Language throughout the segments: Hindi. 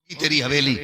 तेरी हवेली,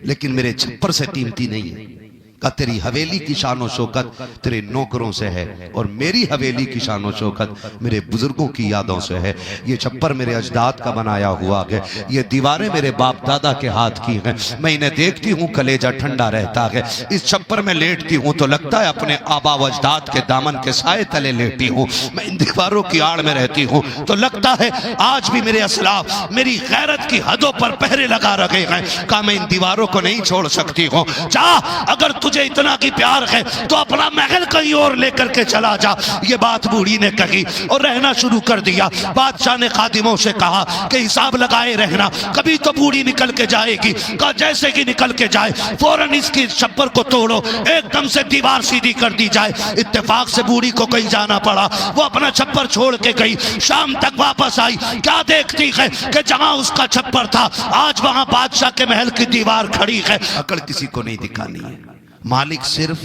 लेकिन मेरे छप्पर से कीमती नहीं है। का तेरी हवेली की शान शौकत तेरे नौकरों से है और मेरी हवेली की शान शौकत मेरे बुजुर्गों की यादों से है। ये छप्पर मेरे अजदाद का बनाया हुआ है, ये दीवारें मेरे बाप दादा के हाथ की हैं। मैं इन्हें देखती हूँ कलेजा ठंडा रहता है। इस छप्पर में लेटती हूँ तो लगता है अपने आबा व अजदाद के दामन के साए तले लेटी हूँ। मैं इन दीवारों की आड़ में रहती हूँ तो लगता है आज भी मेरे असलाफ मेरी गैरत की हदों पर पहरे लगा रखे हैं। का मैं इन दीवारों को नहीं छोड़ सकती हूँ। जा, अगर तुझे इतना की प्यार है तो अपना महल कहीं और लेकर के चला जा। ये बात बूढ़ी ने कही और रहना शुरू कर दिया। बादशाह ने खादिमों से कहा कि हिसाब लगाए रहना, कभी तो बूढ़ी निकल के जाएगी। कहा जैसे कि निकल के जाए फौरन इसकी छप्पर को तोड़ो, एकदम से दीवार सीधी कर दी जाए। इत्तेफाक से बूढ़ी को कहीं जाना पड़ा, वो अपना छप्पर छोड़ के गई। शाम तक वापस आई, क्या देखती है कि जहां उसका छप्पर था आज वहां बादशाह के महल की दीवार खड़ी है। अकड़ किसी को नहीं दिखानी है, मालिक सिर्फ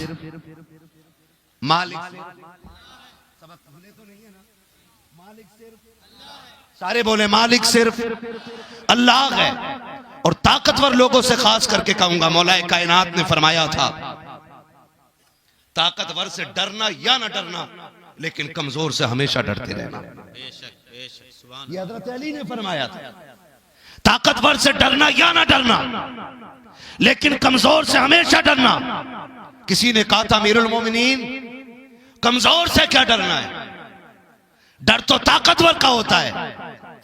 सारे बोले मालिक सिर्फ अल्लाह है। और ताकतवर लोगों से खास करके कहूंगा, मौलाए कायनात ने फरमाया था ताकतवर से डरना या ना डरना, लेकिन कमजोर से हमेशा डरते रहना। ये हजरत अली ने फरमाया था, ताकतवर से डरना या ना डरना, लेकिन कमजोर से हमेशा डरना। किसी ने कहा था अमीरुल मोमिनीन कमजोर से क्या डरना है, डर तो ताकतवर का होता है।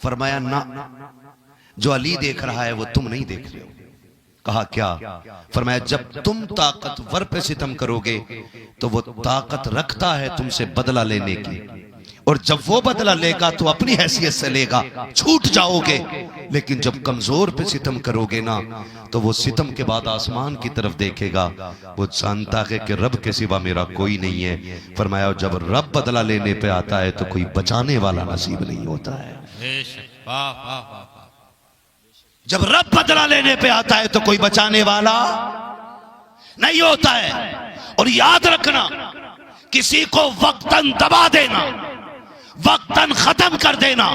फरमाया ना, जो अली देख रहा है वो तुम नहीं देख रहे हो। कहा क्या? फरमाया जब तुम ताकतवर पे सितम करोगे तो वो ताकत रखता है तुमसे बदला लेने की, और जब वो बदला लेगा तो अपनी हैसियत से लेगा, छूट जाओगे। लेकिन जब कमजोर पे सितम करोगे ना तो वो सितम के बाद आसमान की तरफ देखेगा, वो जानता है कि रब के सिवा मेरा कोई नहीं है। फरमाया जब रब बदला लेने पे आता है तो कोई बचाने वाला नसीब नहीं होता है। जब रब बदला लेने पे आता है तो कोई बचाने वाला नहीं होता है। और याद रखना, किसी को वक्तन दबा देना, वक्तन खत्म कर देना,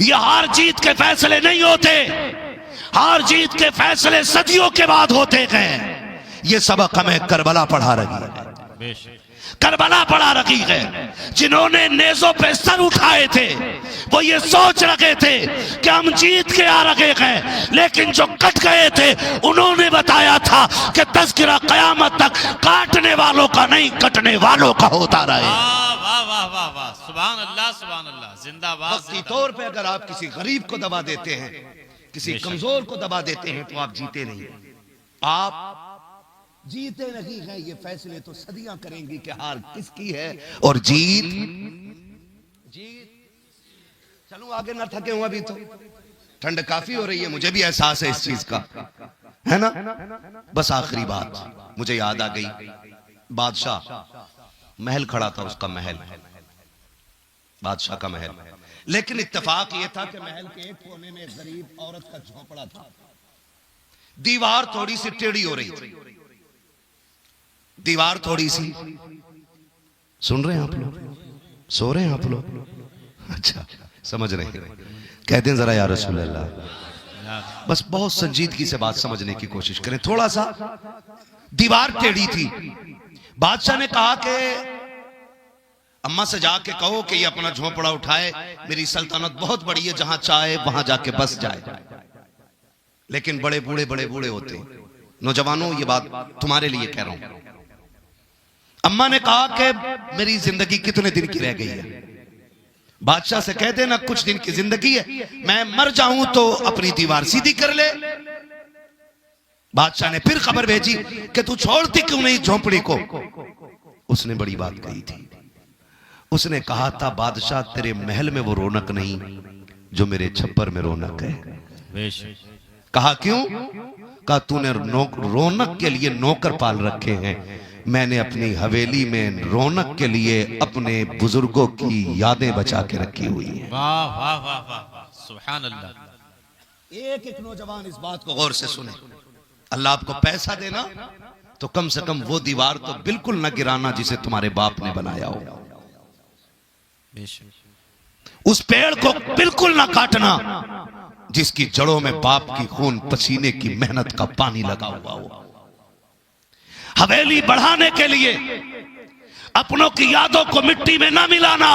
यह हार जीत के फैसले नहीं होते। हार जीत के फैसले सदियों के बाद होते हैं। ये सबक हमें करबला पढ़ा रही है, करबला पढ़ा रखी है। जिन्होंने नेज़ों पे सर उठाए थे वो ये सोच रखे थे कि हम जीत के आ रखे हैं, लेकिन जो कट गए थे उन्होंने बताया था कि तज़किरा क़यामत तक काटने वालों का नहीं कटने वालों का होता रहे। वाह वाह वाह वाह, सुभान अल्लाह सुभान अल्लाह, जिंदाबाद। वक्ती तौर पे अगर आप किसी गरीब को दबा देते हैं, किसी कमजोर को दबा देते हैं तो आप जीते नहीं, आप जीते नहीं हैं। ये फैसले तो सदियां करेंगी कि हार किसकी है और जीत। चलूं आगे, ना थके हुआ, अभी तो ठंड काफी हो रही है, मुझे भी एहसास है इस चीज का, है ना। बस आखिरी बात मुझे याद आ गई। बादशाह महल खड़ा था, उसका महल, बादशाह का महल, लेकिन इत्तेफाक ये था कि महल के एक कोने में एक गरीब औरत का झोंपड़ा था। दीवार थोड़ी सी टेढ़ी हो रही थी, दीवार थोड़ी सी। सुन रहे हैं आप लोग? सो रहे हैं आप लोग? अच्छा, समझ रहे हैं? कहते हैं जरा या रसूल अल्लाह। बस बहुत संजीदगी से बात समझने की कोशिश करें थोड़ा सा। दीवार टेढ़ी थी। बादशाह ने कहा कि अम्मा से जाके कहो कि ये अपना झोंपड़ा उठाए, मेरी सल्तनत बहुत बड़ी है, जहां चाहे वहां जाके बस जाए। लेकिन बड़े बूढ़े होते हैं। नौजवानों, ये बात तुम्हारे लिए कह रहा हूं। अम्मा ने कहा कि मेरी जिंदगी कितने दिन की रह गई है। बादशाह से कह देना कुछ दिन की जिंदगी है, मैं मर जाऊं तो अपनी दीवार सीधी कर ले। बादशाह ने फिर खबर भेजी कि तू छोड़ती क्यों नहीं झोंपड़ी को। उसने बड़ी बात कही थी। उसने कहा था बादशाह तेरे महल में वो रौनक नहीं जो मेरे छप्पर में रौनक है। कहा क्यों? कहा तूने रौनक के लिए नौकर पाल रखे हैं, मैंने अपनी हवेली में रौनक के लिए अपने बुजुर्गों की यादें बचा के रखी हुई हैं। वाह वाह वाह वाह, सुभान अल्लाह। एक एक नौजवान इस बात को गौर से सुने। अल्लाह आपको पैसा देना तो कम से कम वो दीवार तो बिल्कुल न गिराना जिसे तुम्हारे बाप ने बनाया हो। उस पेड़ को बिल्कुल ना काटना जिसकी जड़ों में बाप की खून पसीने की मेहनत का पानी लगा हुआ हो। हवेली बढ़ाने के लिए अपनों की यादों को मिट्टी में ना मिलाना,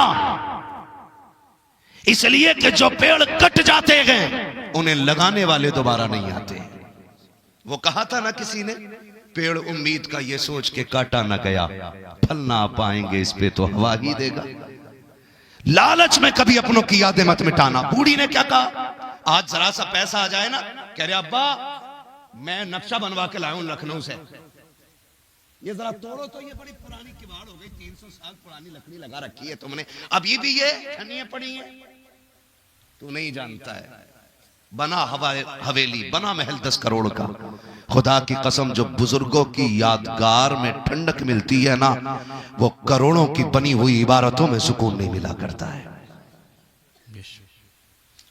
इसलिए कि जो पेड़ कट जाते हैं उन्हें लगाने वाले दोबारा नहीं आते। वो कहा था ना किसी ने, पेड़ उम्मीद का ये सोच के काटा ना गया, फल ना पाएंगे इस पे तो हवा ही देगा। लालच में कभी अपनों की यादें मत मिटाना। बूढ़ी ने क्या कहा, आज जरा सा पैसा आ जाए ना, कह रहे अब्बा मैं नक्शा बनवा के लाया हूं लखनऊ से, ये जरा तोड़ो तो ये बड़ी पुरानी किवाड़ हो गई, 300 साल पुरानी लकड़ी लगा रखी है तुमने, अभी भी ये ठनियां पड़ी हैं। तू नहीं जानता है, बना हवेली, बना महल 10 करोड़ का। खुदा की कसम, जो बुजुर्गों की यादगार में ठंडक मिलती है ना, वो करोड़ों की बनी हुई इबारतों में सुकून नहीं मिला करता है।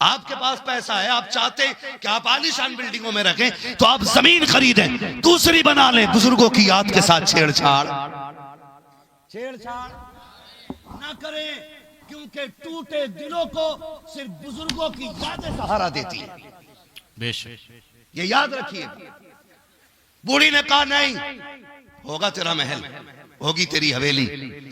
आपके पास पैसा है, आप चाहते कि आप आलीशान बिल्डिंगों में रखें, तो आप जमीन खरीदें, दूसरी बना लें। बुजुर्गों की याद के साथ छेड़छाड़ ना करें, क्योंकि टूटे दिलों को सिर्फ बुजुर्गों की यादें सहारा देती है। बेशक ये याद रखिए। बूढ़ी ने कहा नहीं, होगा तेरा महल, होगी तेरी हवेली,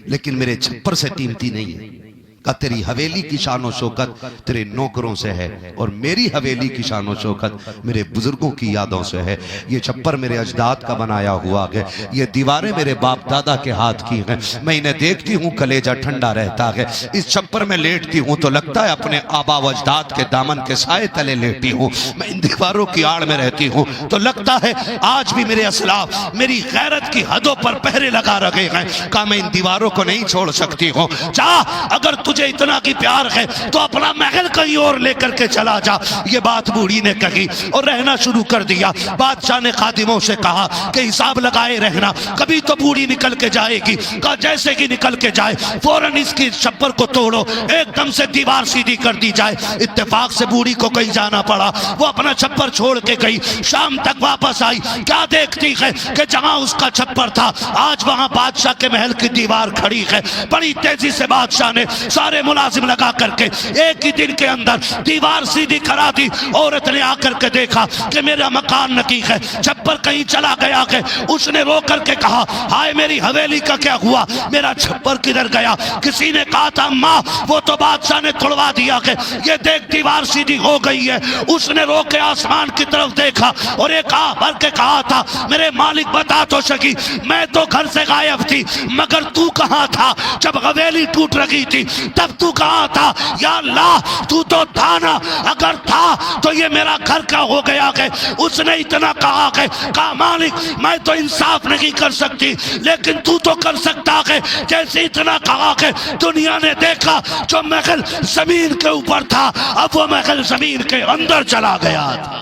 लेकिन मेरे छप्पर से कीमती नहीं है। का तेरी हवेली की शान और शौकत तेरे नौकरों से है, और मेरी हवेली की शान और शौकत मेरे बुजुर्गों की यादों से है। ये छप्पर मेरे अजदाद का बनाया हुआ है, ये दीवारें मेरे बाप दादा के हाथ की हैं। मैं इन्हें देखती हूँ, कलेजा ठंडा रहता है। इस छप्पर में लेटती हूँ तो लगता है अपने आबा व अजदाद के दामन के साए तले लेटी हूँ। मैं इन दीवारों की आड़ में रहती हूँ तो लगता है आज भी मेरे असलाफ मेरी गैरत की हदों पर पहरे लगा रहे हैं। का मैं इन दीवारों को नहीं छोड़ सकती हूँ। चाह अगर तुझे इतना की प्यार है तो अपना महल कहीं और लेकर के चला जा। ये बात बूढ़ी ने कही और रहना शुरू कर दिया। बादशाह ने खादिमों से कहा कि हिसाब लगाए रहना, कभी तो बूढ़ी निकल के जाएगी। कहा जैसे कि निकल के जाए फौरन इसकी छप्पर को तोड़ो, एकदम से दीवार सीधी कर दी जाए। इत्तेफाक से बूढ़ी को कहीं जाना पड़ा, वो अपना छप्पर छोड़ के गई। शाम तक वापस आई, क्या देखती है कि जहां उसका छप्पर था आज वहां बादशाह के महल की दीवार खड़ी है। बड़ी तेजी से बादशाह ने सारे मुलाजिम लगा करके एक ही दिन के अंदर दीवार सीधी करा दी। औरत ने आकर के देखा कि मेरा मकान नकी है, छप्पर कहीं चला गया है। उसने रो करके कहा हाय मेरी हवेली का क्या हुआ, मेरा छप्पर किधर गया। किसी ने कहा था माँ वो तो बादशाह ने तोड़वा दिया है, ये देख दीवार सीधी हो गई है। उसने रो के आसमान की तरफ देखा और एक आह भर के कहा था मेरे मालिक बता तो सकी, मैं तो घर से गायब थी मगर तू कहाँ था जब हवेली टूट रही थी, तब तू कहाँ था। या अल्लाह तू तो था ना, अगर था तो ये मेरा घर का हो गया है। उसने इतना कहा है, कहा मालिक मैं तो इंसाफ नहीं कर सकती लेकिन तू तो कर सकता है। जैसे इतना कहा है दुनिया ने देखा जो महल जमीन के ऊपर था अब वो महल जमीन के अंदर चला गया था।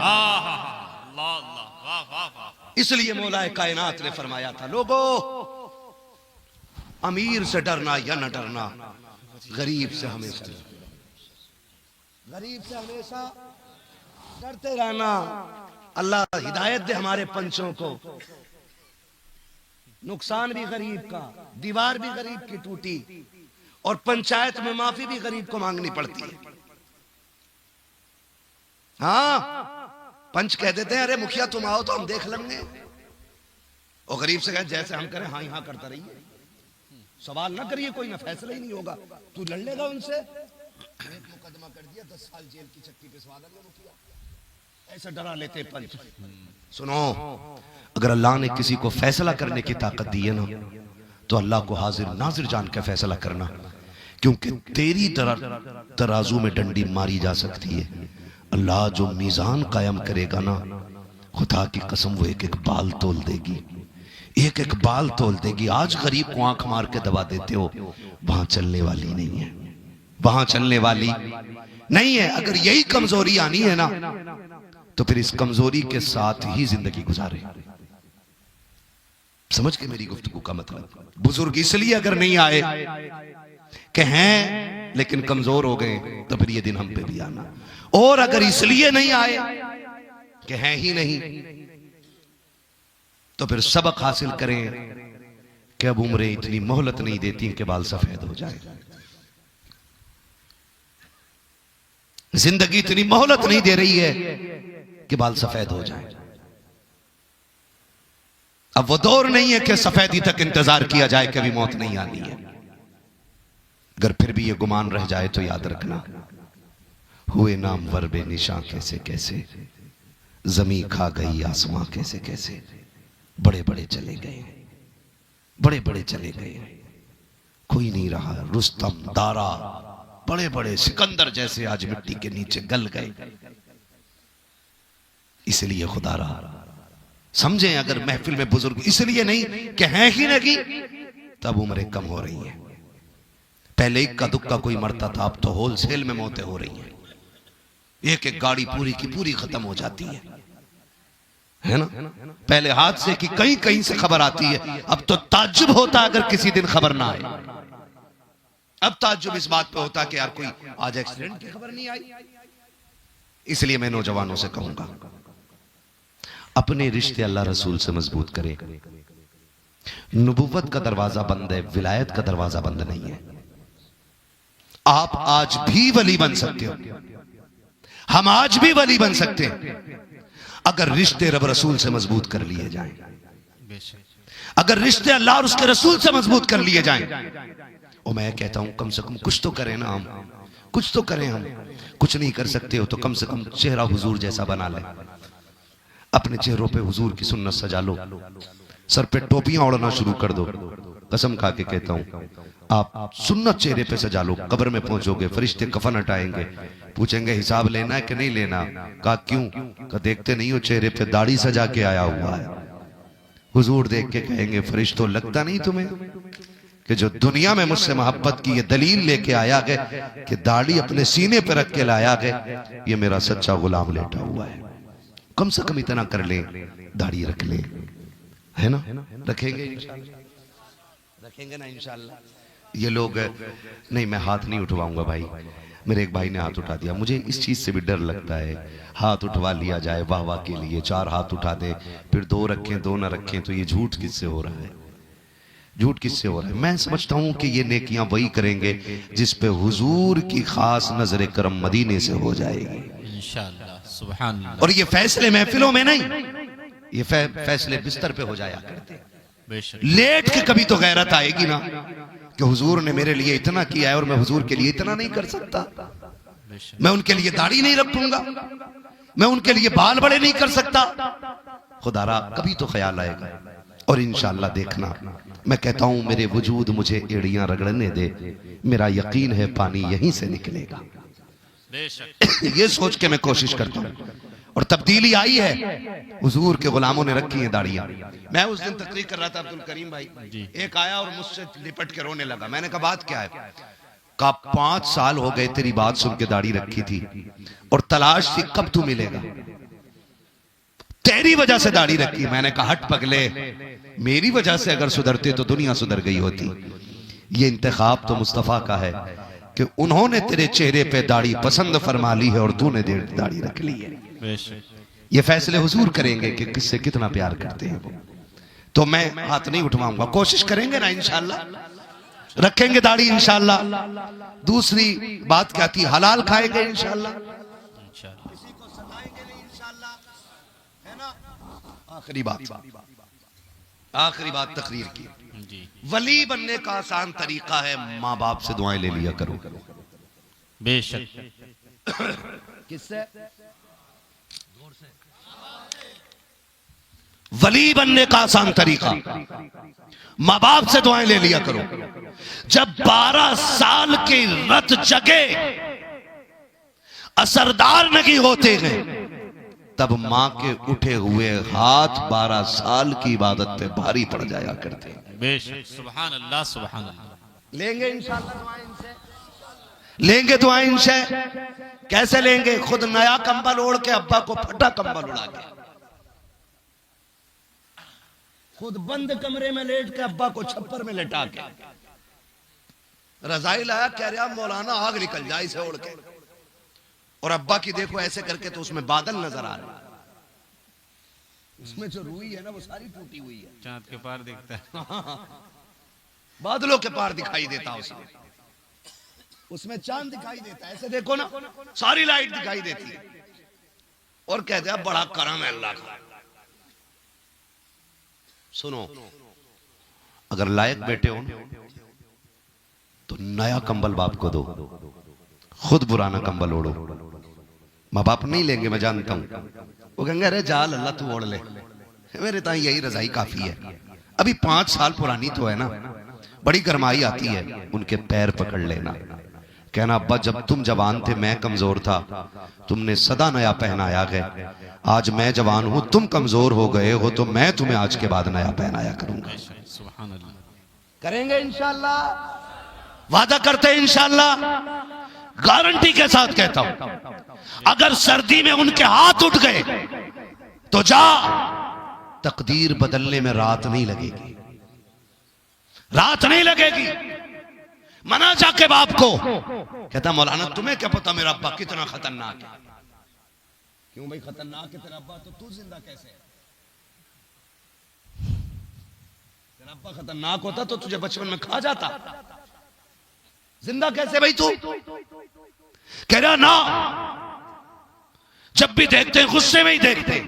इसलिए मौलाए कायनात ने फरमाया था लोगों अमीर से डरना या न डरना, गरीब से हमेशा डरते रहना। अल्लाह हिदायत दे हमारे पंचों को। नुकसान भी गरीब का, दीवार भी गरीब की टूटी और पंचायत में माफी भी गरीब को मांगनी पड़ती है। हाँ पंच कह देते हैं अरे मुखिया तुम आओ तो हम देख लेंगे, और गरीब से कहे जैसे हम करें हाँ हाँ करता रहिए, सवाल ना करिए, कोई ना फैसला ही नहीं होगा, तू लड़ लेगा उनसे। एक मुकदमा कर दिया 10 साल जेल की चक्की पे सवाल मुखिया, ऐसा डरा लेते पंच। सुनो अगर अल्लाह ने किसी को फैसला करने की ताकत दी है ना तो अल्लाह को हाजिर नाजिर जान के फैसला करना, क्योंकि तेरी तराजू में डंडी मारी जा सकती है। अल्लाह जो मीजान कायम करेगा ना, खुदा की कसम वो एक एक बाल तोल देगी, एक एक बाल तोल देगी। आज गरीब को आंख मार के दबा देते हो, वहां चलने वाली नहीं है, वहां चलने वाली नहीं है। अगर यही कमजोरी आनी है ना तो फिर इस कमजोरी के साथ ही जिंदगी गुजारे। समझ के मेरी गुफ्तगू का मतलब। बुजुर्ग इसलिए अगर नहीं आए कि हैं लेकिन कमजोर हो गए तो फिर ये दिन हम पे भी आना, और अगर इसलिए नहीं आए कि हैं ही नहीं तो फिर सबक हासिल करें कि अब उम्रें इतनी मोहलत नहीं देती कि बाल सफेद हो जाए। जिंदगी इतनी मोहलत नहीं दे रही है कि बाल सफेद हो जाए। अब वो दौर नहीं है कि सफेदी तक इंतजार किया जाए, कभी मौत नहीं आनी है। अगर फिर भी ये गुमान रह जाए तो याद रखना, हुए नाम वरबे निशां कैसे कैसे, जमी खा गई आसमां कैसे कैसे। बड़े बड़े चले गए, बड़े बड़े चले गए, कोई नहीं रहा। रुस्तम, दारा, बड़े बड़े सिकंदर जैसे आज मिट्टी के नीचे गल गए। इसलिए खुदारा समझें, अगर महफिल में बुजुर्ग इसलिए नहीं कि हैं ही नहीं, तब उम्रें कम हो रही हैं। पहले इक्का दुक्का कोई मरता था, अब तो होलसेल में मौतें हो रही हैं। एक एक गाड़ी पूरी की पूरी खत्म हो जाती है ना। पहले हादसे की कहीं कहीं से खबर आती है, अब तो ताज्जुब होता अगर किसी दिन खबर ना आए। अब ताज्जुब इस बात पे होता कि यार कोई आज एक्सीडेंट की खबर नहीं आई। इसलिए मैं नौजवानों से कहूंगा, अपने रिश्ते अल्लाह रसूल से मजबूत करें। नबुव्वत का दरवाजा बंद है, विलायत का दरवाजा बंद नहीं है। आप आज भी वली बन सकते हो, हम आज भी वली बन सकते हैं अगर रिश्ते रब रसूल से मजबूत कर लिए जाएं। अगर रिश्ते अल्लाह और उसके रसूल से मजबूत कर लिए जाएं। और मैं कहता हूं कम से कम कुछ तो करें ना, हम कुछ तो करें। हम कुछ नहीं कर सकते हो तो कम से कम चेहरा हुजूर जैसा बना लें। अपने चेहरों पे हुजूर की सुन्नत सजा लो, सर पे टोपियां ओढ़ना शुरू कर दो। कसम खा के कहता हूं, आप सुन्नत चेहरे पे सजा लो। कब्र में पहुंचोगे, फरिश्ते कफन हटाएंगे, पूछेंगे हिसाब लेना है कि नहीं लेना। कहा क्यों? कहा देखते नहीं हो चेहरे पे दाढ़ी सजा के आया हुआ है। हुजूर देख के कहेंगे, फरिश्तों लगता नहीं तुम्हें कि जो दुनिया में मुझसे मोहब्बत की ये दलील लेके आया गया कि दाढ़ी अपने सीने पे रख के लाया गया, ये मेरा सच्चा गुलाम लेटा हुआ है। कम से कम इतना कर ले, दाढ़ी रख ले, है ना। रखेंगे इंशाल्लाह, रखेंगे ना इंशाल्लाह। ये लोग नहीं, मैं हाथ नहीं उठवाऊंगा भाई। मेरे एक भाई ने हाथ उठा दिया, मुझे इस चीज से भी डर लगता है। हाथ उठवा लिया जाए वाह वाह के लिए, 4 हाथ उठा दे, फिर 2 रखें 2 ना रखें, तो ये झूठ किससे हो रहा है? झूठ किससे हो रहा है? मैं समझता हूं कि ये नेकियां वही करेंगे जिस पे हुजूर की खास नजर करम मदीने से हो जाएगी इंशाअल्लाह। सुभान अल्लाह। और ये फैसले महफिलों में नहीं, ये फैसले बिस्तर पे हो जाया करते। बेशक लेट के कभी तो गैरत आएगी ना कि हुजूर ने मेरे लिए इतना किया है और मैं हुजूर के लिए इतना नहीं कर सकता। बेशक मैं उनके लिए दाढ़ी नहीं रखूंगा, मैं उनके लिए बाल बड़े नहीं कर सकता। खुदारा कभी तो ख्याल आएगा। और इंशाअल्लाह देखना, मैं कहता हूं मेरे वजूद मुझे एड़ियां रगड़ने दे, मेरा यकीन है पानी यहीं से निकलेगा। बेशक ये सोच के मैं कोशिश करता हूं। और तब्दीली आई है, हुजूर के गुलामों ने रखी हैं दाढ़ियां। मैं उस दिन तकरीर कर रहा था अब्दुल करीम भाई, एक आया और मुझसे लिपट के रोने लगा। मैंने कहा बात क्या है? कहा 5 साल हो गए तेरी बात सुन के दाढ़ी रखी थी और तलाश थी कब तू मिलेगा, तेरी वजह से दाढ़ी रखी। मैंने कहा हट पगले, मेरी वजह से अगर सुधरते तो दुनिया सुधर गई होती। ये इंतखाब तो मुस्तफा का है कि उन्होंने तेरे चेहरे पे दाढ़ी पसंद फरमा ली है और तूने दाढ़ी रख ली है। बेशक ये फैसले हुजूर करेंगे कि किससे कितना प्यार करते हैं वो। तो मैं हाथ नहीं उठवाऊंगा, कोशिश करेंगे ना इंशाल्लाह, रखेंगे दाढ़ी इंशाल्लाह। दूसरी बात क्या थी? हलाल खाएंगे इंशाल्लाह, इंशाअल्लाह। किसी को सताएंगे नहीं इंशाल्लाह, है ना। आखिरी बात तकरीर की, जी वली बनने का आसान तरीका है, माँ बाप से दुआएं ले लिया करो। बेशक किससे? वली बनने का आसान तरीका, माँ बाप से दुआएं ले लिया करो। जब 12 साल की रत जगे असरदार नहीं होते हैं, तब माँ के उठे हुए हाथ 12 साल की इबादत पे भारी पड़ जाया करते हैं। बेशक सुभान अल्लाह सुभान अल्लाह। लेंगे इंशाअल्लाह दुआएं इनसे, लेंगे दुआएं इनसे। कैसे लेंगे? खुद नया कंबल ओढ़ के अब्बा को फटा कंबल उड़ा के, खुद बंद कमरे में लेट के अब्बा को छप्पर में लेटा के। रजाई लाया, कह रहा मौलाना आग निकल जाए इसे ओढ़ के। और अब्बा की देखो ऐसे करके तो उसमें बादल नजर आ रहे हैं, उसमें जो रूई है ना वो सारी टूटी हुई है। चांद के पार दिखता है। बादलों के पार दिखाई देता उसमें। उसमें चांद दिखाई देता है, ऐसे देखो ना, सारी लाइट दिखाई देती है, और कहते हैं बड़ा करम है अल्लाह का। सुनो, अगर लायक बेटे हो तो नया कंबल बाप को दो, खुद पुराना कंबल ओढ़ो। माँ बाप नहीं लेंगे, मैं जानता हूं, वो कहेंगे अरे जाल अल्लाह तू ओढ़ ले, मेरे ताई यही रजाई काफी है। अभी 5 साल पुरानी तो है ना, बड़ी गरमाई आती है, उनके पैर पकड़ लेना, कहना अब्बा जब तुम जवान थे मैं कमजोर था, तुमने सदा नया पहनाया है, आज मैं जवान हूं तुम कमजोर हो गए हो, तो मैं तुम्हें आज के बाद नया पहनाया करूंगा। सुभान अल्लाह। करेंगे इंशाल्लाह, वादा करते हैं इंशाल्लाह, गारंटी के साथ कहता हूं। अगर सर्दी में उनके हाथ उठ गए तो जा, तकदीर बदलने में रात नहीं लगेगी, रात नहीं लगेगी। मना जाके बाप को, कहता मौलाना तुम्हें क्या पता मेरा अब्बा कितना खतरनाक है। क्यों भाई खतरनाक है तेरा अब्बा, तो तू जिंदा कैसे है? तेरा अब्बा खतरनाक होता तो तुझे बचपन में खा जाता, जिंदा कैसे भाई तू? कह रहा ना, जब भी देखते हैं गुस्से में ही देखते,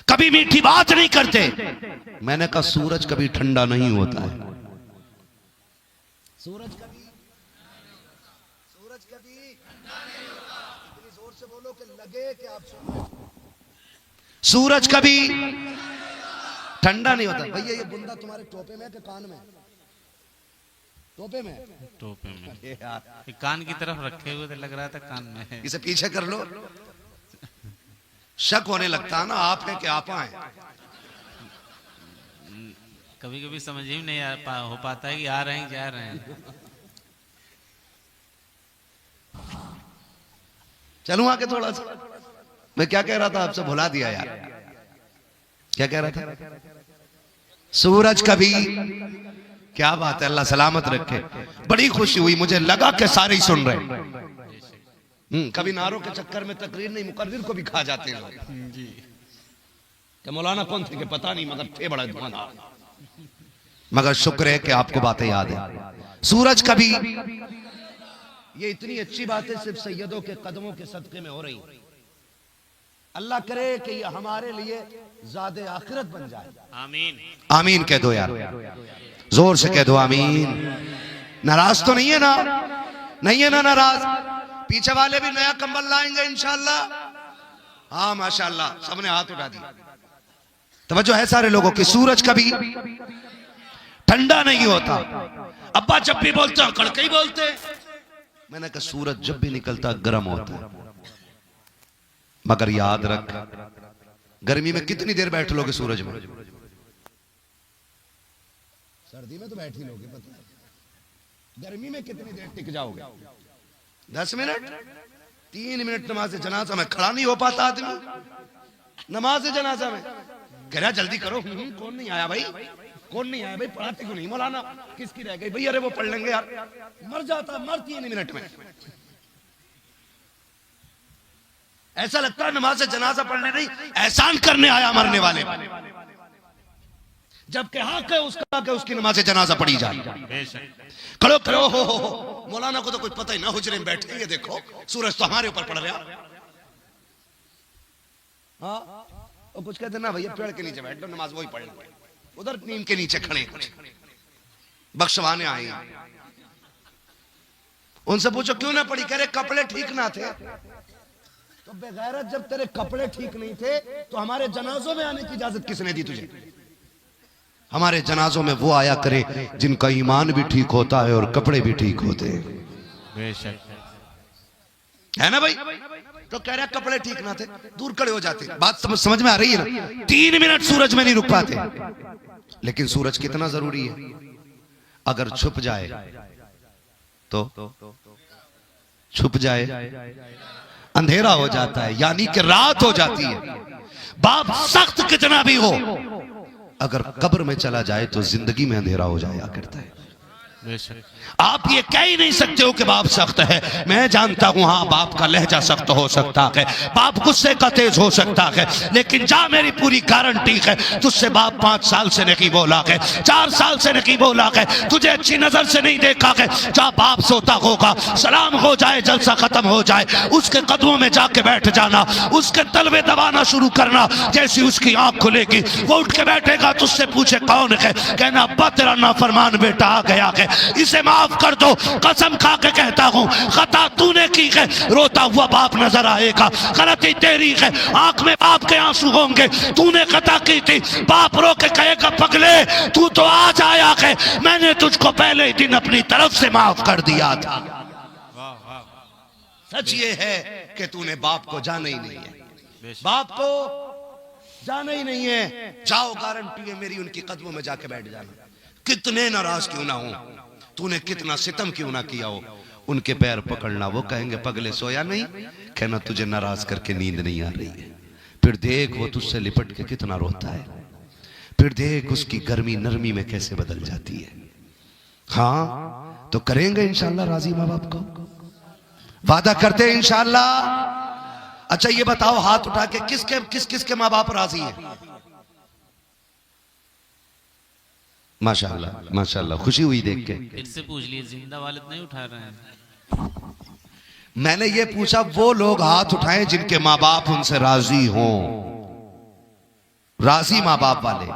कभी मीठी बात नहीं करते। मैंने कहा सूरज कभी ठंडा नहीं होता है, सूरज कभी इतनी जोर से बोलो कि लगे कि आप सुन रहे हो। सूरज कभी ठंडा नहीं होता। भैया ये बुंदा तुम्हारे टोपे में कि कान में? टोपे में, टोपे में यार, कान की तरफ रखे हुए थे, लग रहा था कान में है। इसे पीछे कर लो, शक होने लगता ना आप है कि आपा है। कभी कभी समझ ही नहीं हो पाता है कि आ रहे हैं जा रहे हैं। चलूं आगे थोड़ा सा, मैं क्या कह रहा था आपसे भुला दिया यार, क्या कह रहा था? सूरज कभी, क्या बात है, अल्लाह सलामत रखे। बड़ी खुशी हुई, मुझे लगा कि सारे ही सुन रहे। कभी नारों के चक्कर में तकरीर नहीं, मुकर्रिर को भी खा जाते हैं लोग जी। कि मौलाना कौन थे कि पता नहीं, मगर थे बड़ा धुआंधार। मगर शुक्र है कि आपको बातें याद है। सूरज कभी, ये इतनी अच्छी बातें सिर्फ सैयदों के कदमों के सदके में हो रही। अल्लाह करे कि ये हमारे लिए ज़ादे आखिरत बन जाए। आमीन, आमीन कह दो यार, जोर से कह दो आमीन। नाराज तो नहीं है ना? नहीं है ना नाराज? पीछे वाले भी नया कंबल लाएंगे इंशाल्लाह। हाँ माशाल्लाह, सबने हाथ उठा दिया। तवज्जो है सारे लोगों की। सूरज कभी ठंडा नहीं होता। अब्बा जब भी बोलते हैं कड़के ही बोलते हैं। मैंने कहा सूरज जब भी निकलता गर्म होता है, मगर याद रख गर्मी में कितनी देर बैठ लोगे सूरज में? सर्दी में तो बैठ ही लोगे, पता है। गर्मी में कितनी देर टिक जाओगे? 10 मिनट, 3 मिनट नमाज जनाजा में खड़ा नहीं हो पाता आदमी। नमाज जनाजा में कह रहा जल्दी करो। कौन नहीं आया भाई, कौन नहीं आया भाई? पढ़ाते क्यों नहीं? मौलाना किसकी रह गई भाई? अरे वो पढ़ लेंगे यार। मर जाता, मर 3 मिनट में। ऐसा लगता है नमाज जनाजा पढ़ने नहीं, एहसान करने आया मरने वाले। जबकि हक है उसका कि उसकी नमाज जनाजा पढ़ी जाए। खड़ो खड़ो हो। मौलाना को तो कुछ पता ही ना, हुजरे में बैठे, ये देखो सूरज तो हमारे ऊपर पड़ रहा। हाँ, और कुछ कहते ना भैया पेड़ के नीचे बैठ लो, नमाज वही पढ़ लो। उधर नीम के नीचे खड़े कुछ बख्शवाने आए, उनसे पूछो क्यों ना पढ़ी? कह रहे कपड़े ठीक ना थे। तो बेगैरत, जब तेरे कपड़े ठीक नहीं थे तो हमारे जनाजों में आने की इजाजत किसने दी तुझे? हमारे जनाजों में वो आया करे जिनका ईमान भी ठीक होता है और कपड़े भी ठीक होते हैं। बेशक है ना भाई? तो कह रहा कपड़े ठीक ना थे, दूर खड़े हो जाते। बात समझ में आ रही है ना? 3 मिनट सूरज में नहीं रुक पाते। लेकिन सूरज कितना जरूरी है। अगर छुप जाए तो छुप जाए, अंधेरा हो जाता है, यानी कि रात हो जाती है। बाप सख्त कितना भी हो, अगर कब्र में चला जाए तो जिंदगी में अंधेरा हो जाया करता है। बेशक। आप ये कह ही नहीं सकते हो कि बाप सख्त है। मैं जानता हूं हाँ बाप का लहजा सख्त हो सकता है, बाप गुस्से का तेज हो सकता है, लेकिन जा मेरी पूरी गारंटी है तुझसे बाप 5 साल से नहीं बोला है, 4 साल से नहीं बोला है, तुझे अच्छी नजर से नहीं देखा है। जा बाप सोता होगा, सलाम हो जाए, जलसा खत्म हो जाए, उसके कदमों में जाके बैठ जाना, उसके तलवे दबाना शुरू करना। जैसी उसकी आंख खुलेगी वो उठ के बैठेगा, तुझसे पूछे कौन है, कहना अब्बा तेरा नाफरमान बेटा आ गया है, इसे माफ कर दो। कसम खा के कहता हूं खता तूने की है, रोता हुआ बाप नजर आएगा, गलती तेरी है, आंख में बाप के आंसू होंगे, तूने खता की थी। बाप रो के कहेगा पगले तू तो आज आया है, मैंने तुझको पहले ही दिन अपनी तरफ से माफ कर दिया था। सच ये है कि तूने बाप को जाना ही नहीं है, बाप को जाना ही नहीं है। जाओ गारंटी है मेरी, उनकी कदमों में जाके बैठ जाना, कितने नाराज क्यों ना हो, तूने कितना सितम क्यों ना किया हो, उनके पैर पकड़ना। वो कहेंगे पगले सोया नहीं, कहना तुझे नाराज करके नींद नहीं आ रही है। फिर देख वो तुझसे लिपट के कितना रोता है, फिर देख उसकी गर्मी नरमी में कैसे बदल जाती है। हाँ तो करेंगे इंशाल्लाह राजी माँ बाप को, वादा करते हैं इंशाल्लाह। अच्छा ये बताओ हाथ उठा के किस किसके माँ बाप राजी है? माशाल्लाह माशाल्लाह, खुशी हुई देख के। फिर से पूछ लिए, जिंदा वाले नहीं उठा रहे हैं। मैंने ये पूछा वो लोग हाथ उठाएं जिनके माँ बाप उनसे राजी हों, राजी माँ बाप वाले,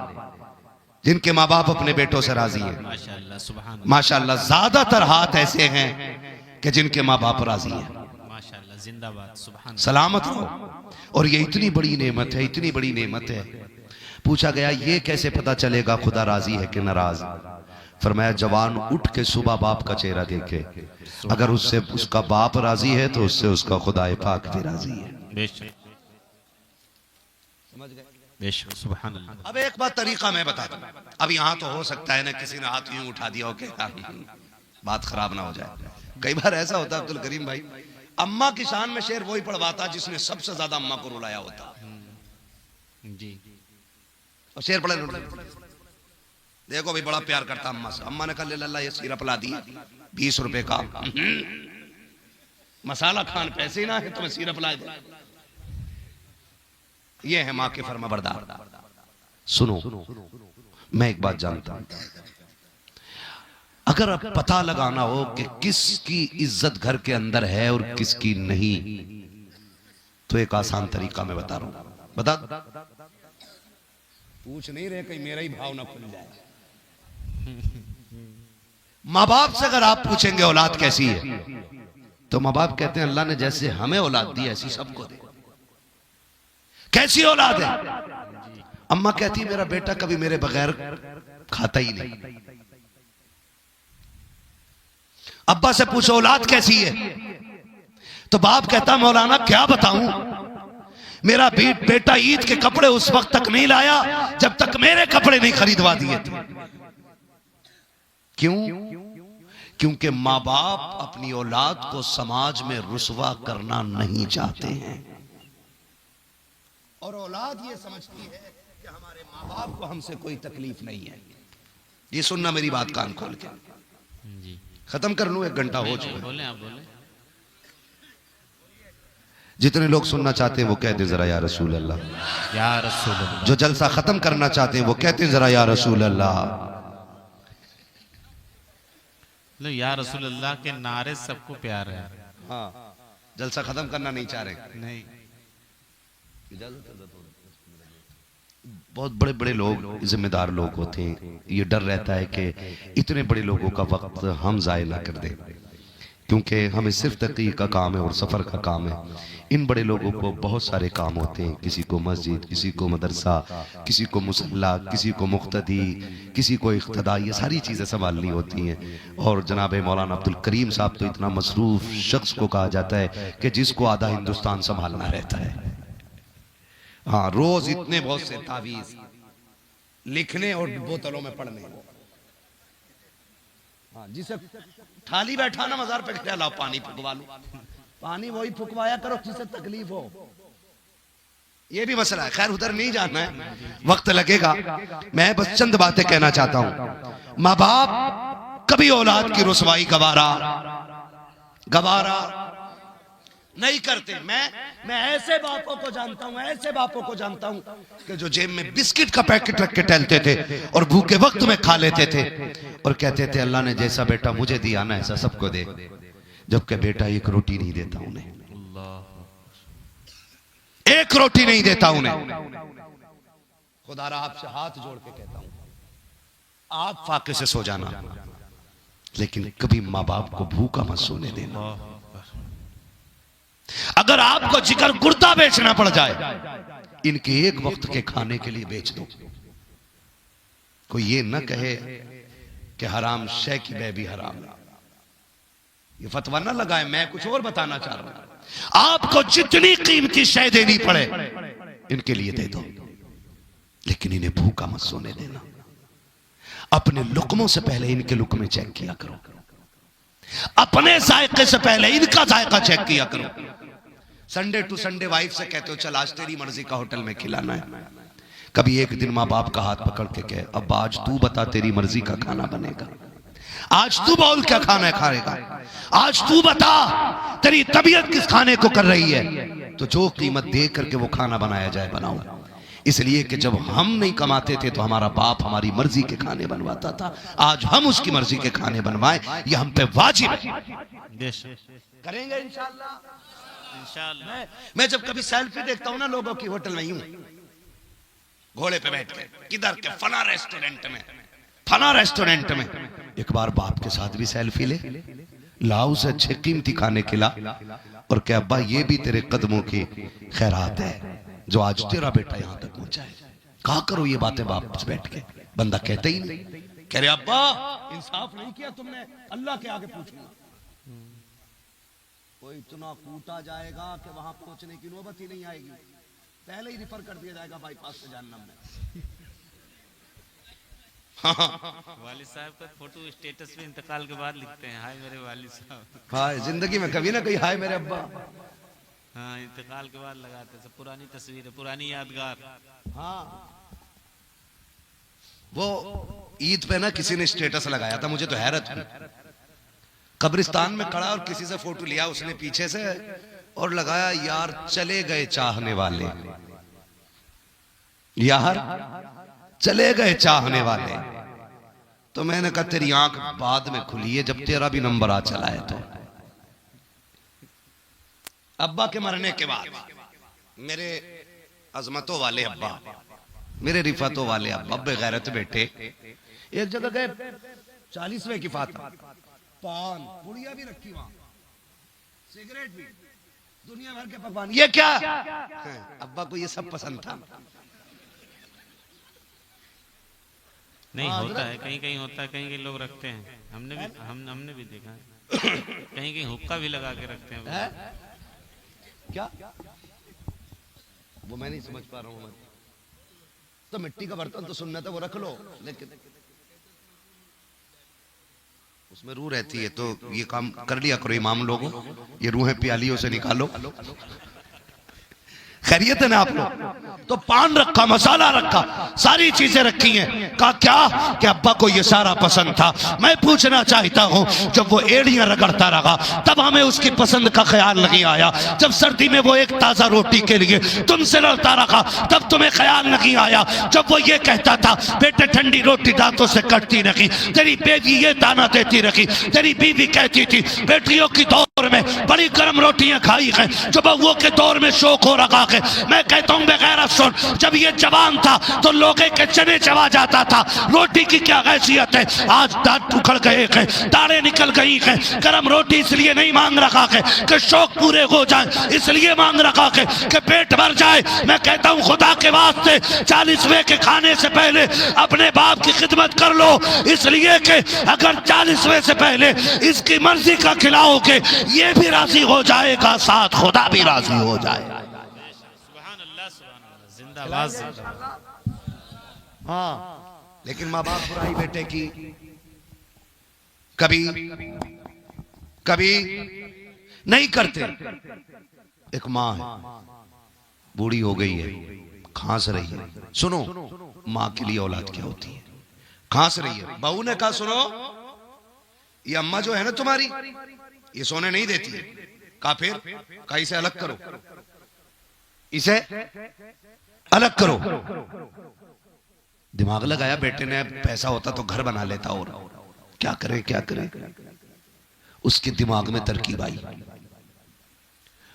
जिनके माँ बाप अपने बेटों से राजी हैं। माशाल्लाह सुभान माशाल्लाह ज्यादातर हाथ ऐसे हैं कि जिनके माँ बाप राजी हैं। माशाल्लाह, जिंदाबाद सुभान। सलामत रहो। और ये इतनी बड़ी नेमत है, इतनी बड़ी नेमत है। पूछा गया ये कैसे पता चलेगा खुदा राजी है कि नाराज? फरमाया जवान उठ के सुबह बाप का चेहरा देखे, अगर उससे उसका बाप राजी है तो उससे उसका खुदा पाक भी राजी है। बेशक बेशक सुभान अल्लाह। अब एक बात तरीका मैं बता दूं, अब यहाँ तो हो सकता है ना किसी ने हाथ यूं उठा दिया हो कि बात खराब ना हो जाए। कई बार ऐसा होता है अब्दुल करीम भाई, अम्मा की शान में शेर वही पढ़वाता जिसने सबसे ज्यादा अम्मा को रुलाया होता जी। और शेर पढ़े, देखो भाई बड़ा प्यार करता अम्मा से। अम्मा ने कहा ले लल्ला ये सिरप ला दिया 20 रुपए का, मसाला खान पैसे ही ना है तुम्हें सिरप ला दे। ये है माँ के फर्मा बरदार। सुनो मैं एक बात जानता हूं, अगर अब पता लगाना हो कि किसकी इज्जत घर के अंदर है और किसकी नहीं, तो एक आसान तरीका मैं बता रहा हूं। बता पूछ नहीं रहे कहीं मेरा ही भाव ना खुल जाए। माँ बाप से अगर आप पूछेंगे औलाद कैसी है, तो माँ बाप कहते हैं अल्लाह ने जैसे हमें औलाद दी ऐसी सबको दे। कैसी औलाद है? अम्मा कहती है मेरा बेटा कभी मेरे बगैर खाता ही नहीं। अब्बा से पूछो औलाद कैसी है, तो बाप कहता मौलाना क्या बताऊं, मेरा बेटा ईद के कपड़े उस वक्त तक नहीं लाया जब तक मेरे कपड़े नहीं खरीदवा दिए थे। क्यों? क्योंकि माँ बाप अपनी औलाद को समाज में रुसवा करना नहीं चाहते हैं, और औलाद ये समझती है कि हमारे माँ बाप को हमसे कोई तकलीफ नहीं है। ये सुनना मेरी बात कान खोल के। जी खत्म कर लूं, 1 घंटा हो चुका है। बोले आप बोले। जितने लोग सुनना चाहते हैं वो कहते हैं जरा या रसूल अल्लाह, या रसूल अल्लाह। जो जलसा खत्म करना चाहते हैं वो कहते हैं जरा या रसूल अल्लाह। लो या रसूल अल्लाह के नारे सबको प्यार है। हाँ जलसा खत्म करना नहीं चाह रहे। नहीं बहुत बड़े बड़े लोग जिम्मेदार लोग होते हैं, ये डर रहता है कि इतने बड़े लोगों का वक्त हम जाया ना कर दें, क्योंकि हमें सिर्फ तक़ीक़ का काम है और सफ़र का काम है। इन बड़े लोगों को बहुत सारे काम होते हैं, किसी को मस्जिद, किसी को मदरसा, किसी को मुसल्ला, किसी को मुक्तदी, किसी को इक़्तिदा, ये सारी चीज़ें संभालनी होती हैं। और जनाब मौलाना अब्दुल करीम साहब तो इतना मसरूफ़ शख्स को कहा जाता है कि जिसको आधा हिंदुस्तान संभालना रहता है। हाँ रोज इतने बहुत से तावीज़ लिखने और बोतलों में पढ़ने। हाँ जिसे थाली बैठा ना मजार पे खड़ा लाओ पानी फुकवा लो, पानी वही फुकवाया करो जिसे तकलीफ हो। ये भी मसला है, खैर उधर नहीं जाना है, वक्त लगेगा। मैं बस चंद बातें कहना चाहता हूं। माँ बाप कभी औलाद की रुसवाई गवारा नहीं करते। मैं ऐसे बापों को जानता हूं, ऐसे बापों को जानता हूं कि जो जेब में बिस्किट का पैकेट रख के टहलते थे और भूखे वक्त में खा लेते थे और कहते थे अल्लाह ने जैसा बेटा मुझे दिया ना ऐसा सबको दे, जबकि बेटा एक रोटी नहीं देता उन्हें, एक रोटी नहीं देता उन्हें। खुदारा आपसे हाथ जोड़ के कहता हूं, आप फाके से सो जाना, लेकिन कभी माँ बाप को भूखा मत सोने देना। अगर आपको जिगर गुर्दा बेचना पड़ जाए, इनके एक वक्त के खाने के लिए बेच दो। कोई ये न कहे कि हराम शय की बै भी हराम, ये फतवा ना लगाए, मैं कुछ और बताना चाह रहा हूं। आपको जितनी कीमती शय देनी पड़े इनके लिए दे दो, लेकिन इन्हें भूखा मत सोने देना। अपने लुकमों से पहले इनके लुकमे चेक किया करो, अपने जायके से पहले इनका जायका चेक किया करो। संडे टू संडे वाइफ से कहते हो चल आज तेरी मर्जी का होटल में खिलाना है, कभी एक दिन माँ बाप का हाथ पकड़ के कहे अब आज तू बता तेरी मर्जी का खाना बनेगा, आज तू बोल क्या खाना है खाएगा, आज तू बता तेरी तबीयत किस खाने को कर रही है, तो जो कीमत दे करके वो खाना बनाया जाए बनाओ। इसलिए कि जब हम नहीं कमाते थे तो हमारा बाप हमारी मर्जी के खाने बनवाता था, आज हम उसकी मर्जी के खाने बनवाएं, ये हम पे वाजिब है। करेंगे इंशाअल्लाह। मैं जब कभी सेल्फी देखता हूं ना लोगों की होटल में, यूं घोड़े पे बैठ के किधर के फला रेस्टोरेंट में, एक बार बाप के साथ भी सेल्फी ले, लाओ से अच्छे कीमती खाने खिला और क्या अब्बा ये भी तेरे कदमों की खैरात है जो आज तेरा बेटा यहां तक पहुंचा है। कहा करो ये बातें बाप से बैठ के, बंदा कहते ही नहीं, कह रहे अब्बा इंसाफ नहीं किया तुमने, अल्लाह के आगे पूछूंगा। कोई इतना कूटा जाएगा कि वहां पहुंचने की नौबत ही नहीं आएगी, पहले ही रिफर कर दिया जाएगा बाईपास से जहन्नम में। वालिद साहब का फोटो स्टेटस पे इंतकाल के बाद लिखते हैं हाय मेरे वालिद साहब। हाय जिंदगी में कभी ना कहीं हाय मेरे अब्बा, हाँ इंतकाल के बाद लगाते हैं, पुरानी तस्वीर है, पुरानी यादगार। हाँ वो ईद पे ना किसी ने स्टेटस लगाया था, मुझे तो हैरत हुई, कब्रिस्तान में खड़ा और किसी से फोटो लिया उसने पीछे से और लगाया यार चले गए चाहने वाले, यार चले गए चाहने वाले। तो मैंने कहा तेरी आंख बाद में खुली है जब तेरा भी नंबर आ चला है। तो अब्बा के मरने के बाद मेरे अजमतों वाले अब्बा, मेरे रिफतों वाले अब्बा बेगैरत बेटे एक जगह गए, 40वें की फातह, पान पुड़िया भी रखी वहां, सिगरेट भी, दुनिया भर के पकवान, ये क्या अब्बा को ये सब पसंद था। नहीं होता है, कहीं कहीं होता है, कहीं कहीं लोग रखते हैं, हमने भी देखा है, कहीं कहीं हुक्का भी लगा के रखते हैं। क्या वो मैं नहीं समझ पा रहा हूं। तो मिट्टी का बर्तन तो सुन्नत है वो रख लो, लेकिन उसमें रूह रहती है, तो ये काम कर लिया करो इमाम लोगों, ये रूहें प्यालियों से निकालो। खैरियत है ना आप लोग? तो पान रखा, मसाला रखा, सारी चीजें रखी हैं। कहा क्या कि अब्बा को ये सारा पसंद था। मैं पूछना चाहता हूँ जब वो एड़ियां रगड़ता रहा तब हमें उसकी पसंद का ख्याल नहीं आया? जब सर्दी में वो एक ताजा रोटी के लिए तुमसे लड़ता रहा तब तुम्हें ख्याल नहीं आया? जब वो ये कहता था बेटे ठंडी रोटी दांतों से कटती रही, तेरी बेटी ये ताना देती रही, तेरी बीवी कहती थी बेटियों की दौर में बड़ी गर्म रोटियां खाई हैं, जो बहुओं के दौर में शौक हो रखा है। मैं कहता हूं बेगैरत सुन, जब ये जवान था तो लोगे के चने चबा जाता था, रोटी की क्या हैसियत है? आज दांत उखड़ गए हैं, दाढ़ें निकल गई हैं। गर्म रोटी इसलिए नहीं मांग रखा है कि शौक पूरे हो जाए, इसलिए मांग रखा है कि पेट भर जाए। मैं कहता हूं खुदा के वास्ते 40वें के खाने से पहले अपने बाप की खिदमत कर लो, इसलिए कि अगर 40वें से पहले इसकी मर्जी का खिलाओगे ये भी राजी हो जाएगा, साथ खुदा भी राजी हो जाएगा। हाँ लेकिन माँ बाप बुराई बेटे की कभी कभी नहीं करते। एक माँ है, बूढ़ी हो गई है, खांस रही है। सुनो माँ के लिए औलाद क्या होती है, खांस रही है। बहू ने कहा सुनो ये अम्मा जो है ना तुम्हारी, ये सोने नहीं देती है। कहा फिर? कहा इसे अलग करो, इसे अलग करो। दिमाग लगाया बेटे ने, पैसा होता तो घर बना लेता, और क्या करे क्या करे। उसके दिमाग में तरकीब आई,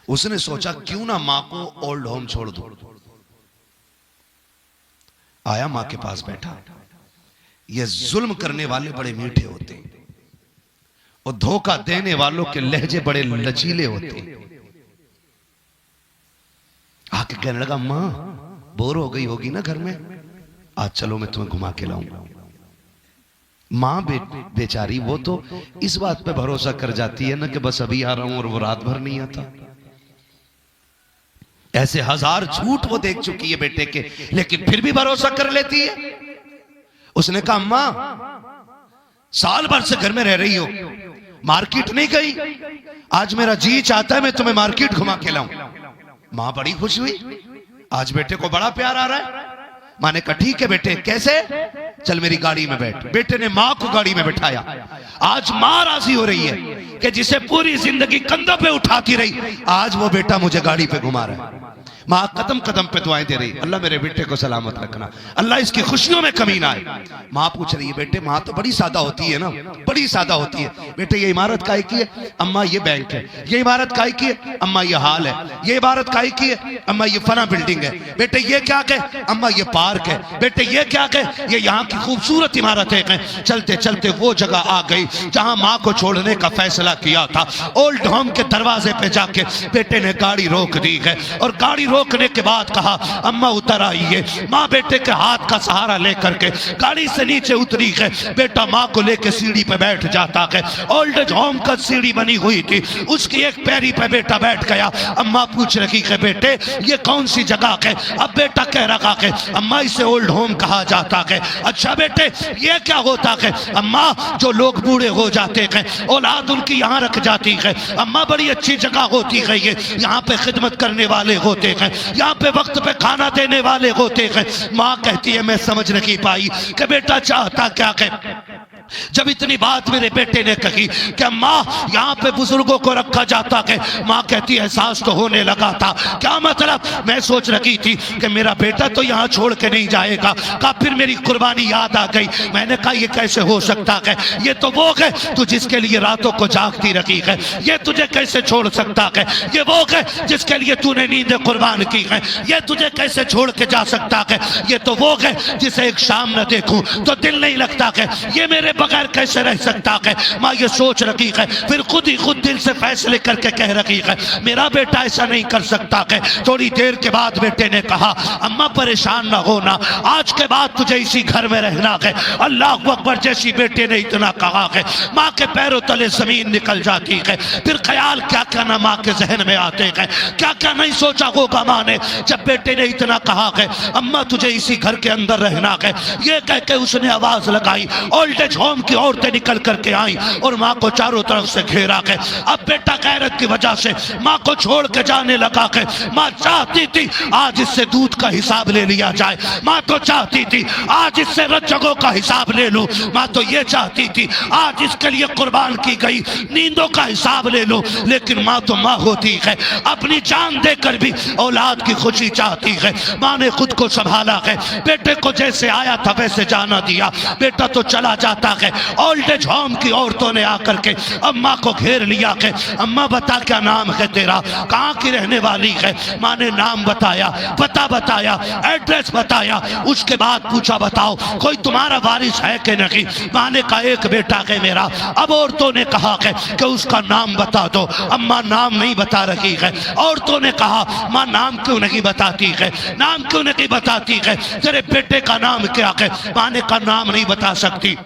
उसने सोचा क्यों ना मां को ओल्ड होम छोड़ दो। आया मां के पास बैठा। ये जुल्म करने वाले बड़े मीठे होते हैं और धोखा देने वालों के लहजे बड़े लचीले होते हैं। आके कहने लगा, मां बोर हो गई होगी ना घर में, आज चलो मैं तुम्हें घुमा के लाऊंगा। मां बेचारी वो तो इस बात पे भरोसा कर जाती है ना कि बस अभी आ रहा हूं और वो रात भर नहीं आता। ऐसे हजार झूठ वो देख चुकी है बेटे के, लेकिन फिर भी भरोसा कर लेती है। उसने कहा, अम्मा साल भर से घर में रह रही हो, मार्केट नहीं गई, आज मेरा जी चाहता है मैं तुम्हें मार्केट घुमा के लाऊं। मां बड़ी खुश हुई, आज बेटे को बड़ा प्यार आ रहा है। मां ने कहा, ठीक है बेटे, कैसे? चल मेरी गाड़ी में बैठ। बेटे ने मां को गाड़ी में बैठाया। आज मां राजी हो रही है कि जिसे पूरी जिंदगी कंधों पे उठाती रही, आज वो बेटा मुझे गाड़ी पे घुमा रहा है। मां कदम कदम पे दुआएं दे रही, अल्लाह मेरे बेटे को सलामत रखना, अल्लाह इसकी खुशियों में कमी ना आए। मां पूछ रही है, बेटे मां तो बड़ी सादा होती है ना, बड़ी सादा होती है। बेटे ये इमारत काहे की है? अम्मा ये बैंक है। ये इमारत काहे की है? अम्मा ये हाल है। ये इमारत काहे की है? अम्मा ये फला बिल्डिंग है। बेटे ये क्या है? अम्मा ये पार्क है। बेटे ये क्या है? ये यहाँ की खूबसूरत इमारतें हैं। चलते चलते वो जगह आ गई जहां मां को छोड़ने का फैसला किया था। ओल्ड होम के दरवाजे पे जाके बेटे ने गाड़ी रोक दी है और गाड़ी रोकने के बाद कहा, अम्मा उतर आइए। माँ बेटे के हाथ का सहारा लेकर के गाड़ी से नीचे उतरी है। बेटा माँ को लेकर सीढ़ी पे बैठ जाता है। ओल्ड एज होम का सीढ़ी बनी हुई थी, उसकी एक पैरी पे बेटा बैठ गया। अम्मा पूछ रही है, बेटे ये कौन सी जगह है? अब बेटा कह रहा है, अम्मा इसे ओल्ड होम कहा जाता है। अच्छा बेटे ये क्या होता है? अम्मा जो लोग बूढ़े हो जाते हैं, औलाद उनकी यहाँ रख जाती है। अम्मा बड़ी अच्छी जगह होती है ये, यहाँ पे खिदमत करने वाले होते हैं, यहाँ पे वक्त पे खाना देने वाले होते हैं। माँ कहती है, मैं समझ नहीं पाई कि बेटा चाहता क्या है। जब इतनी बात मेरे बेटे ने कही कि अम्मा यहाँ पे बुजुर्गों को रखा जाता है, माँ कहती है एहसास तो होने लगा था। क्या मतलब? मैं सोच रही थी कि मेरा बेटा तो यहाँ छोड़ के नहीं जाएगा। कहा फिर मेरी कुर्बानी याद आ गई। मैंने कहा ये कैसे हो सकता है? ये तो वो है तू जिसके लिए रातों को जागती रखी है, ये तुझे कैसे छोड़ सकता है? ये वो है जिसके लिए तूने नींदें कुर्बान की है, ये तुझे कैसे छोड़ के जा सकता है? ये तो वो है जिसे एक शाम न देखूं तो दिल नहीं लगता है, ये मेरे बगैर कैसे रह सकता है? माँ ये सोच रखी है, फिर खुद ही खुद दिल से फैसले करके कह रखी है, मेरा बेटा ऐसा नहीं कर सकता है। थोड़ी देर के बाद बेटे ने कहा, अम्मा परेशान ना होना, आज के बाद तुझे इसी घर में रहना है। अल्लाह अकबर जैसी बेटे ने इतना कहा है, माँ के पैरों तले जमीन निकल जाती है। फिर ख्याल क्या क्या ना माँ के जहन में आते हैं, क्या क्या नहीं सोचा होगा माँ ने जब बेटे ने इतना कहा है, अम्मा तुझे इसी घर के अंदर रहना है। ये कह के उसने आवाज लगाई, ओल्ड एज होम की औरतें निकल करके आई और माँ को चारों तरफ से घेरा है। अब बेटा गैरत की वजह से माँ को छोड़ के जाने लगा है। माँ चाहती थी आज इससे दूध का हिसाब ले लिया जाए, माँ तो चाहती थी आज इससे रज्जगों का हिसाब ले लूं, माँ तो ये चाहती थी आज इसके लिए कुर्बान की गई नींदों का हिसाब ले लो। लेकिन माँ तो माँ होती है, अपनी जान देकर भी औलाद की खुशी चाहती है। माँ ने खुद को संभाला है, बेटे को जैसे आया था वैसे जाना दिया। बेटा तो चला जाता है। ओल्ड एज होम की औरतों ने आकर के अम्मा को घेर लिया है, अम्मा बता क्या नाम है तेरा, कहाँ की रहने वाली है? माँ ने नाम बताया, पता बताया, एड्रेस बताया। उसके बाद पूछा बताओ कोई तुम्हारा वारिस है कि नहीं? माँ ने कहा एक बेटा है मेरा। अब औरतों ने कहा है कि उसका नाम बता दो। अम्मा नाम नहीं बता रही है। औरतों ने कहा माँ नाम क्यों नहीं बताती है, नाम क्यों नहीं बताती है, तेरे बेटे का नाम क्या है? माँ ने कहा नाम नहीं बता सकती।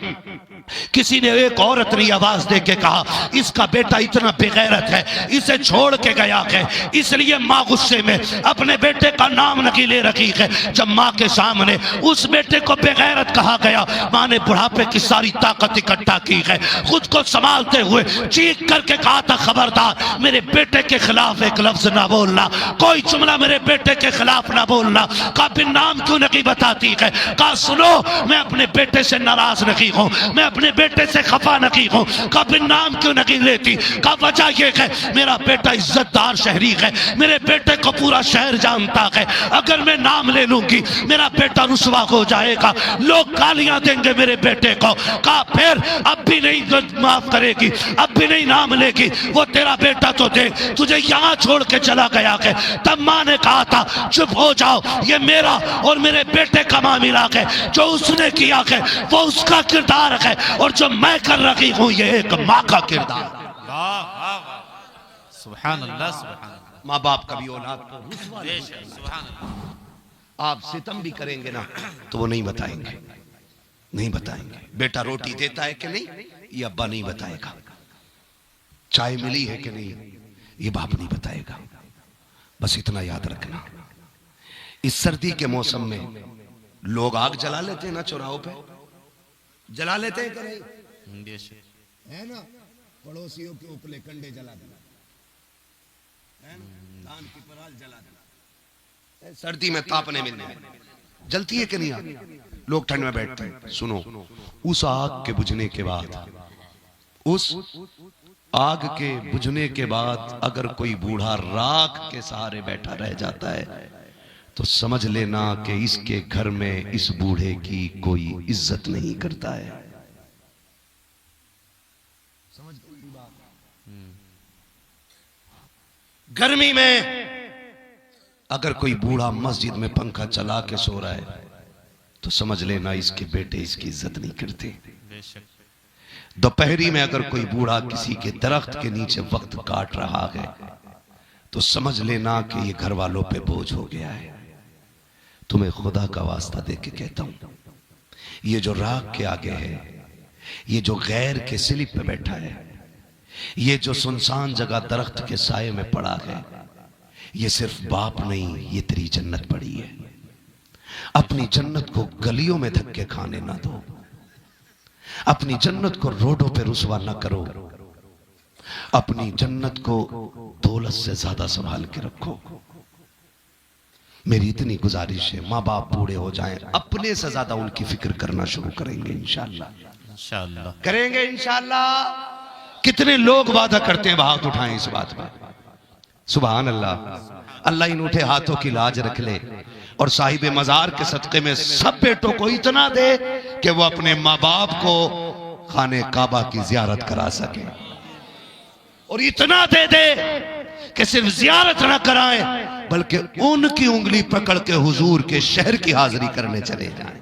किसी ने, एक औरत ने आवाज दे के कहा इसका बेटा इतना बेगैरत है, इसे छोड़ के गया है, इसलिए माँ गुस्से में अपने बेटे का नाम नहीं ले रखी है। जब माँ के सामने उस बेटे को बेगैरत कहा गया, माँ ने बुढ़ापे की सारी ताकत इकट्ठा की है, खुद को संभालते हुए चीख करके कहा था खबरदार मेरे बेटे के खिलाफ एक लफ्ज ना बोलना, कोई जुमला मेरे बेटे के खिलाफ ना बोलना। कहा फिर नाम क्यों नहीं बताती है? कहा सुनो मैं अपने बेटे से नाराज नहीं हूँ, मैं अपने बेटे से खफा नहीं हूं। कहा फिर नाम क्यों नहीं लेती? कहा वजह यह है मेरा बेटा इज्जतदार शहरी है, मेरे बेटे को पूरा शहर जानता है, अगर मैं नाम ले लूंगी मेरा बेटा रुसवा हो जाएगा, लोग गालियां देंगे मेरे बेटे को। कहा फिर अब भी नहीं माफ करेगी, अब भी नहीं नाम लेगी, वो तेरा बेटा तो देख तुझे यहां छोड़ के चला गया है। तब मां ने कहा था चुप हो जाओ, ये मेरा और मेरे बेटे का मामला है, जो उसने किया है वो उसका किरदार है, और जो मैं कर रही हूं ये एक माँ का किरदार। सुभान अल्लाह, सुभान अल्लाह। माँ बाप कभी औलाद को बेशक, सुभान अल्लाह। आप सितम भी करेंगे ना तो वो नहीं बताएंगे, नहीं बताएंगे। बेटा रोटी देता है कि नहीं ये अब्बा नहीं बताएगा, चाय मिली है कि नहीं ये बाप नहीं बताएगा। बस इतना याद रखना, इस सर्दी के मौसम में लोग आग जला लेते हैं ना, चौराहों पे जला लेते हैं कि नहीं? बेशक, है ना, पड़ोसियों के उपले कंडे जला देना, है ना, धान की पराल जला देना, सर्दी में तापने मिलने जलती है कि नहीं आग? लोग ठंड में बैठते हैं। सुनो, उस आग के बुझने के बाद, उस आग के बुझने के बाद अगर कोई बूढ़ा राख के सहारे बैठा रह जाता है तो समझ लेना कि इसके घर में इस बूढ़े की कोई इज्जत नहीं करता है। समझ गई बात? गर्मी में अगर कोई बूढ़ा मस्जिद में पंखा चला के सो रहा है तो समझ लेना इसके बेटे इसकी इज्जत नहीं करते। बेशक। दोपहरी में अगर कोई बूढ़ा किसी के दरख्त के नीचे वक्त काट रहा है तो समझ लेना कि ये घर वालों पे बोझ हो गया है। तुम्हें खुदा का वास्ता दे के कहता हूं, ये जो राख के आगे है, ये जो गैर के स्लिप पे बैठा है, ये जो सुनसान जगह दरख्त के साये में पड़ा है, ये सिर्फ बाप नहीं, ये तेरी जन्नत पड़ी है। अपनी जन्नत को गलियों में धक्के खाने ना दो, अपनी जन्नत को रोडों पे रुसवा ना करो, अपनी जन्नत को दौलत से ज्यादा संभाल के रखो। मेरी इतनी गुजारिश है, माँ बाप बूढ़े हो जाएं, अपने से ज्यादा उनकी फिक्र करना शुरू करेंगे इंशाअल्लाह। इंशाअल्लाह करेंगे इंशाअल्लाह। कितने लोग वादा करते हैं, हाथ उठाएं इस बात पर। सुभान अल्लाह। अल्लाह इन उठे हाथों की लाज रख ले और साहिब मजार के सदक़े में सब बेटों को इतना दे कि वो अपने माँ बाप को खाने काबा की जियारत करा सके, और इतना दे दे कि सिर्फ जियारत ना कराएं बल्कि उनकी उंगली पकड़ के हुजूर के शहर की हाजिरी करने चले जाएं।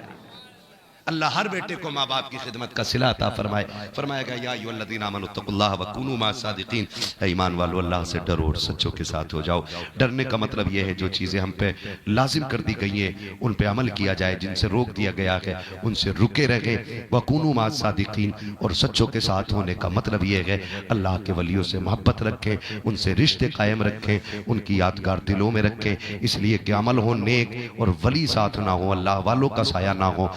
अल्लाह हर बेटे को माँ बाप की खिदमत का सिला अता फरमाए। फरमाएगा या अय्युहल्लज़ीना आमनुत्तक़ुल्लाह व कूनू मअस-सादिक़ीन, ईमान वालों अल्लाह से डरो और सच्चों के साथ हो जाओ। डरने का मतलब यह है जो चीज़ें हम पे लाजिम कर दी गई हैं उन पे अमल किया जाए, जिनसे रोक दिया गया है उनसे रुके रहे। व कूनू मअस-सादिक़ीन, और सच्चों के साथ होने का मतलब यह है अल्लाह के वलियों से मोहब्बत रखें, उनसे रिश्ते कायम रखें, उनकी यादगार दिलों में रखें, इसलिए कि अमल हो नेक और वली साथ ना हो, अल्लाह वालों का साया ना हो।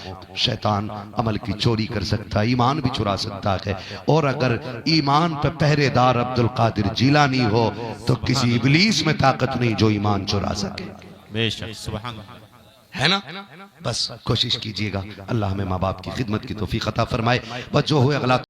शैतान अमल की चोरी कर सकता है, ईमान भी चुरा सकता है, और अगर ईमान पे पहरेदार अब्दुल कादिर जीलानी हो तो किसी इब्लीस में ताकत नहीं जो ईमान चुरा सके। बेशक, सुभान है ना। बस कोशिश कीजिएगा, अल्लाह हमें माँ बाप की खिदमत की तौफीक अता फरमाए। बस जो हुए अगला